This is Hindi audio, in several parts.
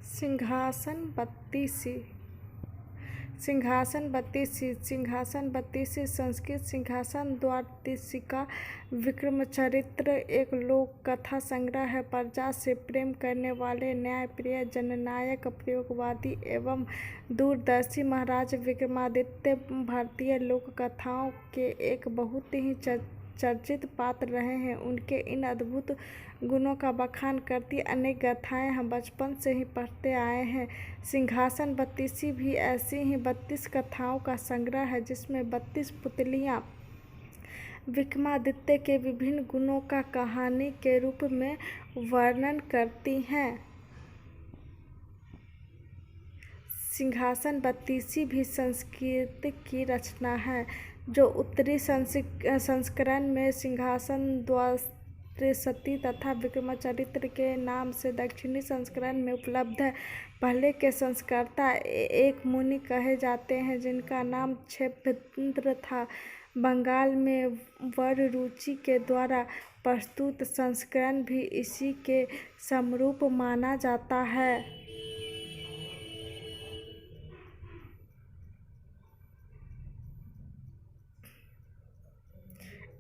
सिंहासन बत्तीसी। सिंहासन बत्तीसी। सिंहासन बत्तीसी संस्कृत सिंहासन द्वादशिका विक्रमचरित्र एक लोक कथा संग्रह है। प्रजा से प्रेम करने वाले न्यायप्रिय जननायक प्रयोगवादी एवं दूरदर्शी महाराज विक्रमादित्य भारतीय लोक कथाओं के एक बहुत ही चर्चित पात्र रहे हैं। उनके इन अद्भुत गुणों का बखान करती अनेक गाथाएं हम बचपन से ही पढ़ते आए हैं। सिंहासन बत्तीसी भी ऐसी ही 32 कथाओं का संग्रह है जिसमें 32 पुतलियां विक्रमादित्य के विभिन्न गुणों का कहानी के रूप में वर्णन करती हैं। सिंहासन बत्तीसी भी संस्कृत की रचना है जो उत्तरी संस्करण में सिंहासन द्वादशी तथा विक्रमचरित्र के नाम से दक्षिणी संस्करण में उपलब्ध है। पहले के संस्कर्ता एक मुनि कहे जाते हैं जिनका नाम क्षेपेंद्र था। बंगाल में वररुचि के द्वारा प्रस्तुत संस्करण भी इसी के समरूप माना जाता है।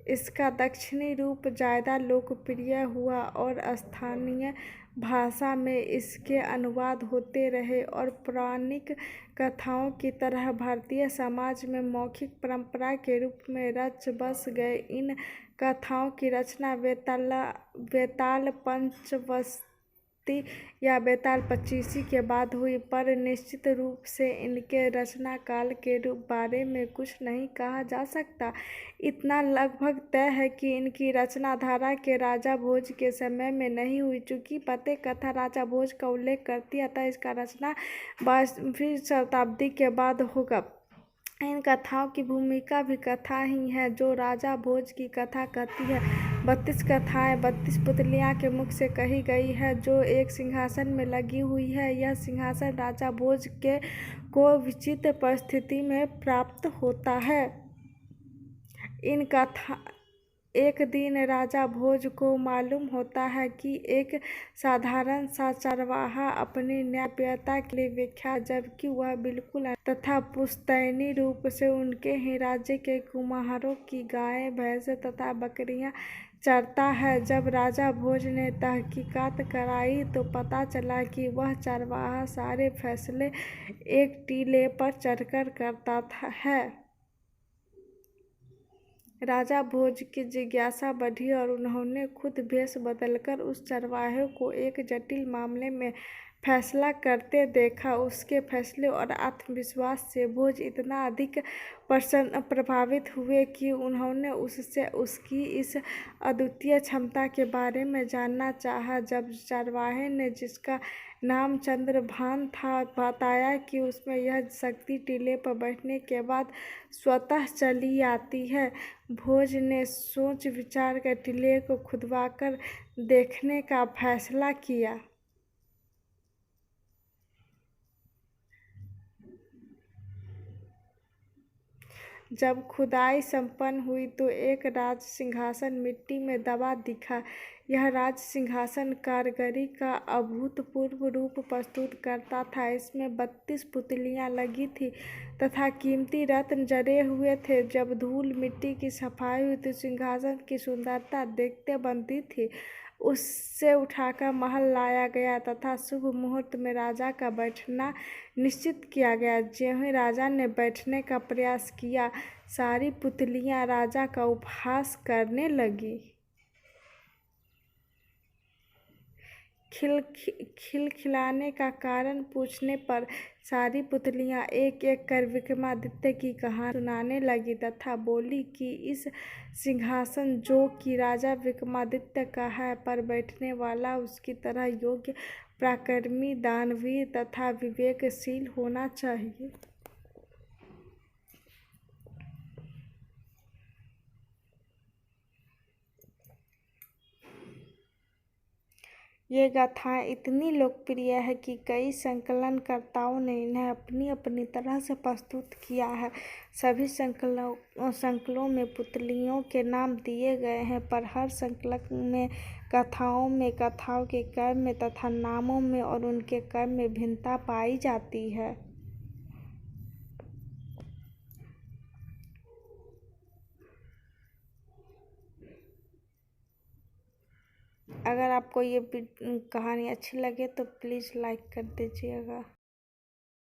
इसका दक्षिणी रूप ज़्यादा लोकप्रिय हुआ और स्थानीय भाषा में इसके अनुवाद होते रहे और पौराणिक कथाओं की तरह भारतीय समाज में मौखिक परंपरा के रूप में रच बस गए। इन कथाओं की रचना बेताल पंचवटी या बेताल पचीसी के बाद हुई, पर निश्चित रूप से इनके रचना काल के बारे में कुछ नहीं कहा जा सकता। इतना लगभग तय है कि इनकी रचना धारा के राजा भोज के समय में नहीं हुई। चूंकि प्रत्येक कथा राजा भोज का उल्लेख करती है अतः इसका रचना 12वीं शताब्दी के बाद होगा। इन कथाओं की भूमिका भी कथा ही है जो राजा भोज की कथा कहती है। 32 कथाएं 32 पुतलियां के मुख से कही गई है जो एक सिंहासन में लगी हुई है। यह सिंहासन राजा भोज को विचित्र परिस्थिति में प्राप्त होता है। एक दिन राजा भोज को मालूम होता है कि एक साधारण सा चरवाहा अपनी न्यायप्रियता के लिए विख्यात, जबकि वह बिल्कुल तथा पुश्तैनी रूप से उनके ही राज्य के कुम्हारों की गायें भैंसें तथा बकरियां चरता है। जब राजा भोज ने तहकीकात कराई तो पता चला कि वह चरवाहा सारे फैसले एक टीले पर चढ़कर करता है। राजा भोज की जिज्ञासा बढ़ी और उन्होंने खुद भेष बदलकर उस चरवाहे को एक जटिल मामले में फैसला करते देखा। उसके फैसले और आत्मविश्वास से भोज इतना अधिक प्रभावित हुए कि उन्होंने उससे उसकी इस अद्वितीय क्षमता के बारे में जानना चाहा। जब चरवाहे ने, जिसका नाम चंद्रभान था, बताया कि उसमें यह शक्ति टीले पर बैठने के बाद स्वतः चली आती है, भोज ने सोच विचार कर टीले को खुदवाकर देखने का फैसला किया। जब खुदाई संपन्न हुई तो एक राज सिंहासन मिट्टी में दबा दिखा। यह राज सिंहासन कारीगरी का अभूतपूर्व रूप प्रस्तुत करता था। इसमें 32 पुतलियां लगी थी तथा कीमती रत्न जड़े हुए थे। जब धूल मिट्टी की सफाई हुई तो सिंहासन की सुंदरता देखते बनती थी। उससे उठाकर महल लाया गया तथा शुभ मुहूर्त में राजा का बैठना निश्चित किया गया। ज्यों ही राजा ने बैठने का प्रयास किया, सारी पुतलियां राजा का उपहास करने लगी। खिलखिलाने का कारण पूछने पर सारी पुतलियां एक एक कर विक्रमादित्य की कहानी सुनाने लगी तथा बोली कि इस सिंहासन जो कि राजा विक्रमादित्य का है पर बैठने वाला उसकी तरह योग्य, पराक्रमी, दानवीर तथा विवेकशील होना चाहिए। ये गाथाएं इतनी लोकप्रिय है कि कई संकलनकर्ताओं ने इन्हें अपनी अपनी तरह से प्रस्तुत किया है। सभी संकलों में पुतलियों के नाम दिए गए हैं, पर हर संकलन में कथाओं के क्रम में तथा नामों में और उनके क्रम में भिन्नता पाई जाती है। अगर आपको ये कहानी अच्छी लगे तो प्लीज़ लाइक कर दीजिएगा।